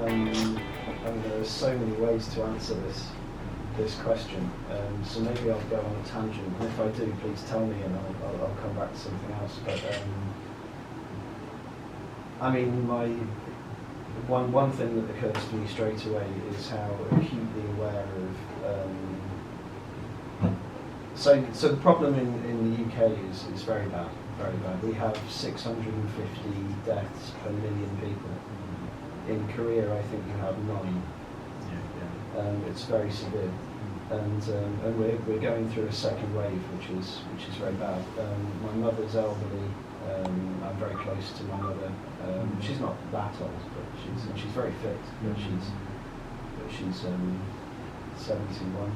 and there are so many ways to answer this question. So maybe I'll go on a tangent, and if I do, please tell me, and I'll come back to something else. But I mean, one thing that occurs to me straight away is how acutely aware of. So the problem in the UK is very bad, very bad. We have 650 deaths per million people. In Korea, I think you have 9. It's very severe, and we're going through a second wave, which is very bad. My mother's elderly. I'm very close to my mother. She's not that old, but she's very fit. But she's 71.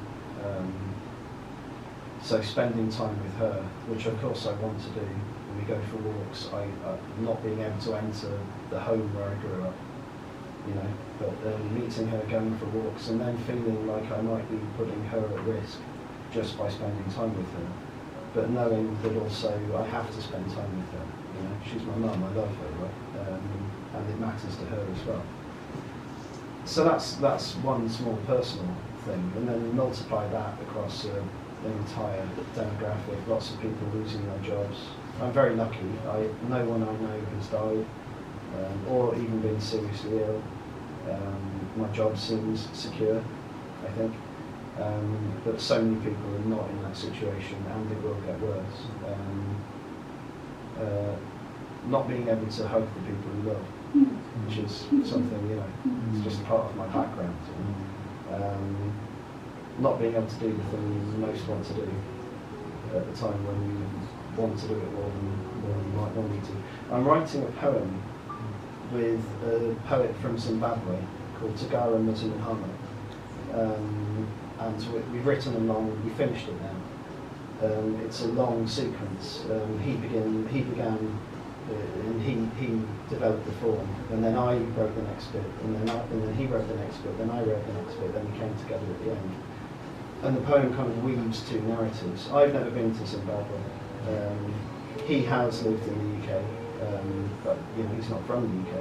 So spending time with her, which of course I want to do. When we go for walks, not being able to enter the home where I grew up, but meeting her, going for walks, and then feeling like I might be putting her at risk just by spending time with her. But knowing that also I have to spend time with her. She's my mum, I love her, right? And it matters to her as well. So that's one small personal thing, and then multiply that across an entire demographic, lots of people losing their jobs. I'm very lucky. No one I know has died or even been seriously ill. My job seems secure, I think. But so many people are not in that situation, and it will get worse. Not being able to hug the people you love, which is something, it's just part of my background. Not being able to do the thing you most want to do at the time when you want to do it more than you might normally do. I'm writing a poem with a poet from Zimbabwe called Tagara Muzimahama. And we've written a we finished it now. It's a long sequence. He began, and he developed the form, and then I wrote the next bit, and then he wrote the next bit, then I wrote the next bit, then we came together at the end. And the poem kind of weaves two narratives. I've never been to Zimbabwe. He has lived in the UK, but he's not from the UK.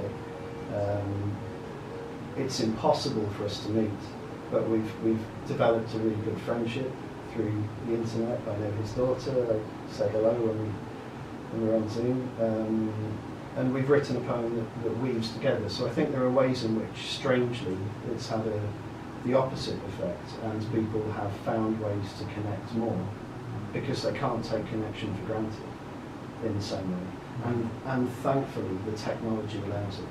It's impossible for us to meet. But we've developed a really good friendship through the internet. I know his daughter. I say hello when we're on Zoom, and we've written a poem that weaves together. So I think there are ways in which, strangely, it's had the opposite effect, and people have found ways to connect more because they can't take connection for granted in the same way. And thankfully, the technology allows it.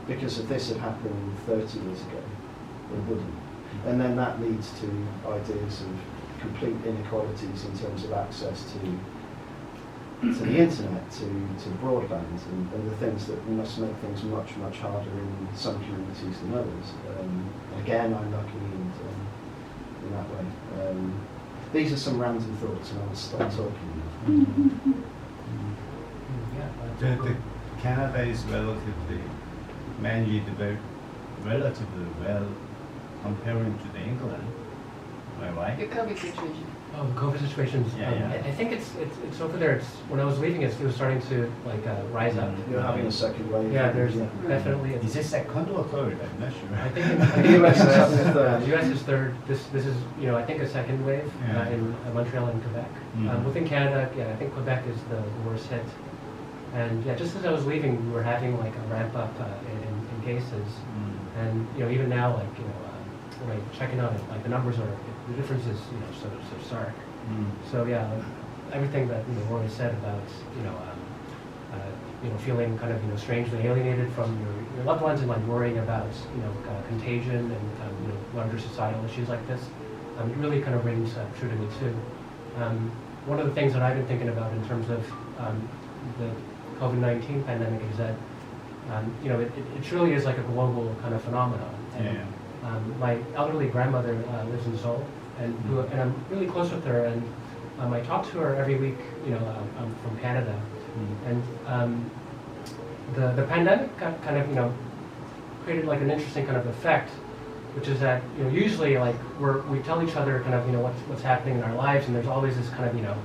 Because if this had happened 30 years ago, it wouldn't. And then that leads to ideas of complete inequalities in terms of access to the internet, to broadband, and the things that must make things much, much harder in some communities than others. Again, I'm lucky in that way. These are some random thoughts, and I'll stop talking. The Canada is relatively managed relatively well comparing to the England. Am I right? The COVID situation. Oh, the COVID situation. I think it's over there. When I was leaving, it was starting to rise up. You're having a second wave. Yeah, there's definitely. Is it second or third? I'm not sure. I think the US is having a third. The US is third. This is I think a second wave in Montreal and Quebec. Within Canada, I think Quebec is the worst hit. And just as I was leaving, we were having a ramp up in cases, and even now, when I checking on it, the numbers the difference is so stark. So everything that Rory said about feeling kind of strangely alienated from your loved ones and worrying about contagion and larger societal issues like this, it really kind of rings true to me too. One of the things that I've been thinking about in terms of the COVID-19 pandemic is that it truly is like a global kind of phenomenon. My elderly grandmother lives in Seoul, and I'm really close with her, and I talk to her every week. I'm from Canada, and the pandemic kind of created an interesting kind of effect, which is that usually we tell each other kind of what's happening in our lives, and there's always this kind of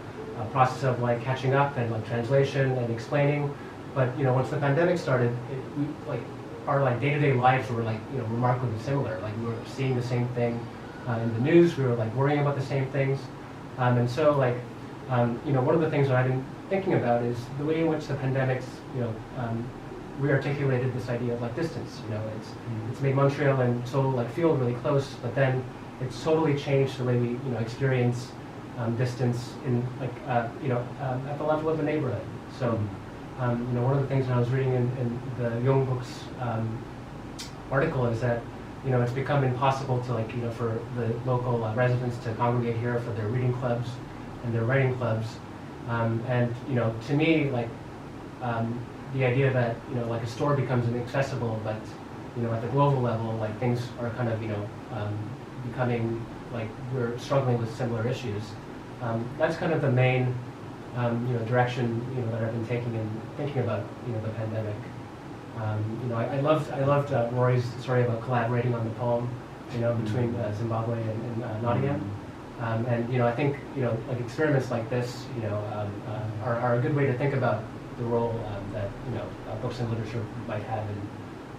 process of catching up and translation and explaining. But once the pandemic started, our like day-to-day lives were like remarkably similar. Like we were seeing the same thing in the news. We were like worrying about the same things, and so like one of the things that I've been thinking about is the way in which the pandemics rearticulated this idea of like distance. It's made Montreal and Seoul like feel really close, but then it's totally changed the way we experience distance in like at the level of the neighborhood. So one of the things that I was reading in the Young Book's article is that it's become impossible to for the local residents to congregate here for their reading clubs and their writing clubs, and to me the idea that like a store becomes inaccessible, but at the global level like things are kind of becoming like we're struggling with similar issues. That's kind of the main direction that I've been taking in thinking about the pandemic. I loved Rory's story about collaborating on the poem between Zimbabwe and Nottingham. And I think like experiments like this are a good way to think about the role that books and literature might have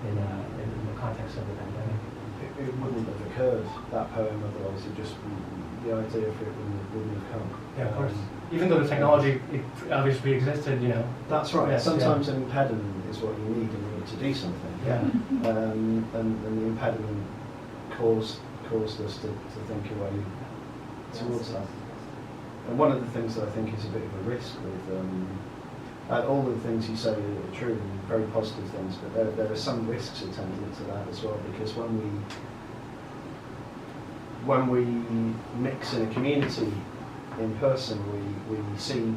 in the context of the pandemic. It wouldn't have occurred, that poem, otherwise the idea for it wouldn't have come. Yeah, of course. Even though the technology obviously existed, That's right. Yes, Sometimes an impediment is what you need in order to do something. Yeah. And the impediment caused us to think away towards that. And one of the things that I think is a bit of a risk with all of the things you say are true and very positive things, but there are some risks attendant to that as well, because when we mix in a community in person, we see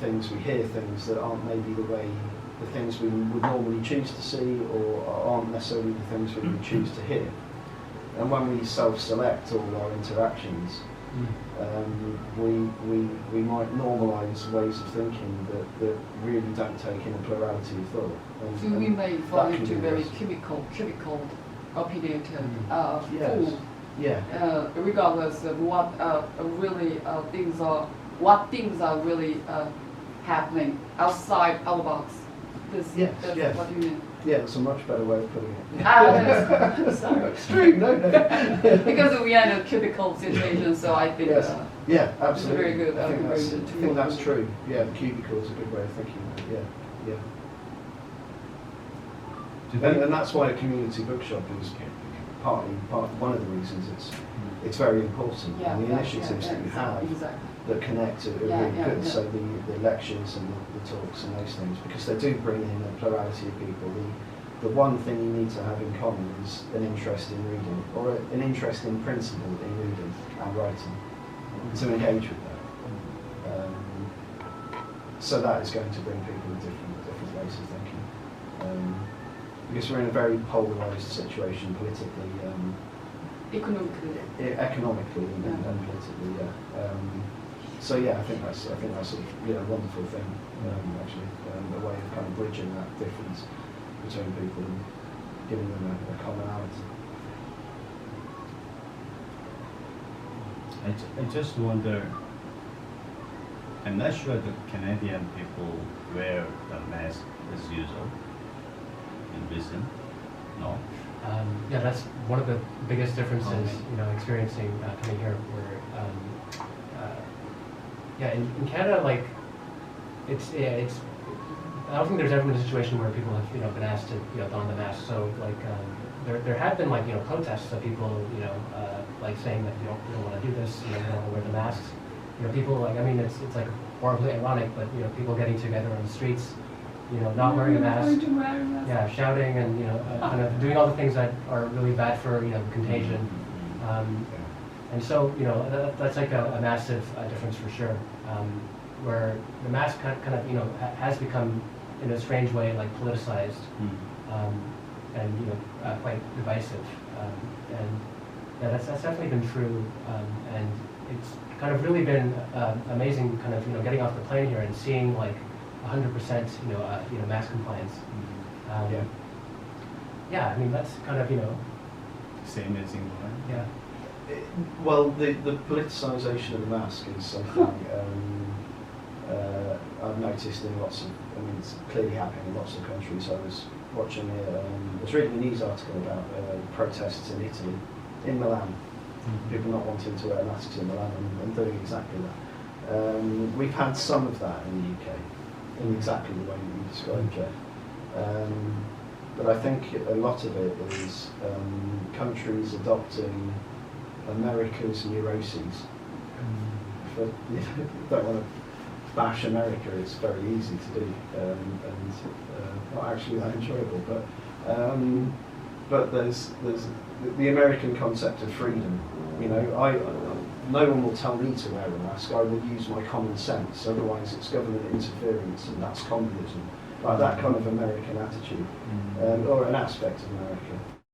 things, we hear things that aren't maybe the things we would normally choose to see, or aren't necessarily the things we would choose to hear. And when we self-select all our interactions, we might normalise ways of thinking that really don't take in a plurality of thought. So we may fall into very cubical opinion full. Yeah. Regardless of what things are really happening outside our box. That's what you mean. Yeah, that's a much better way of putting it. Sorry. It's true, no. Because we are in a cubicle situation, so I think yeah, absolutely. It's very good. I think that's true. Yeah, the cubicle is a good way of thinking. Yeah. And that's why a community bookshop is partly one of the reasons it's very important. And the initiatives that you have that connect are really good. So the lectures and the talks and those things, because they do bring in a plurality of people. The one thing you need to have in common is an interest in reading, or an interest in principle in reading and writing, to engage with that. So that is going to bring people to different ways of thinking. Because we're in a very polarised situation politically, economically and politically. So I think that's a wonderful thing, actually, a way of kind of bridging that difference between people and giving them a commonality. I just wonder, I'm not sure the Canadian people wear the mask as usual in Brisbane. No? That's one of the biggest differences, experiencing coming here, where in Canada, like, it's I don't think there's ever been a situation where people have been asked to don the mask. So like there have been like protests of people like saying that we don't want to do this, we don't want to wear the masks. People like, I mean, it's like horribly ironic, but people getting together on the streets, not wearing a mask, shouting and kind of doing all the things that are really bad for contagion. And so that's like a massive difference for sure, where the mask kind of has become in a strange way like politicized, and quite divisive, and that's definitely been true, and it's kind of really been amazing kind of getting off the plane here and seeing like 100% mask compliance. I mean that's kind of same as England. Yeah. Well, the politicisation of the mask is something I've noticed in lots of, I mean, it's clearly happening in lots of countries. I was watching, I was reading a news article about protests in Italy, in Milan. People not wanting to wear masks in Milan and doing exactly that. We've had some of that in the UK, in exactly the way that you described, Jeff. But I think a lot of it is countries adopting America's neuroses. For, you know, don't want to bash America, it's very easy to do, and not actually that enjoyable. But there's the American concept of freedom. You know, no one will tell me to wear a mask. I will use my common sense. Otherwise, it's government interference, and that's communism. Like that kind of American attitude, or an aspect of America.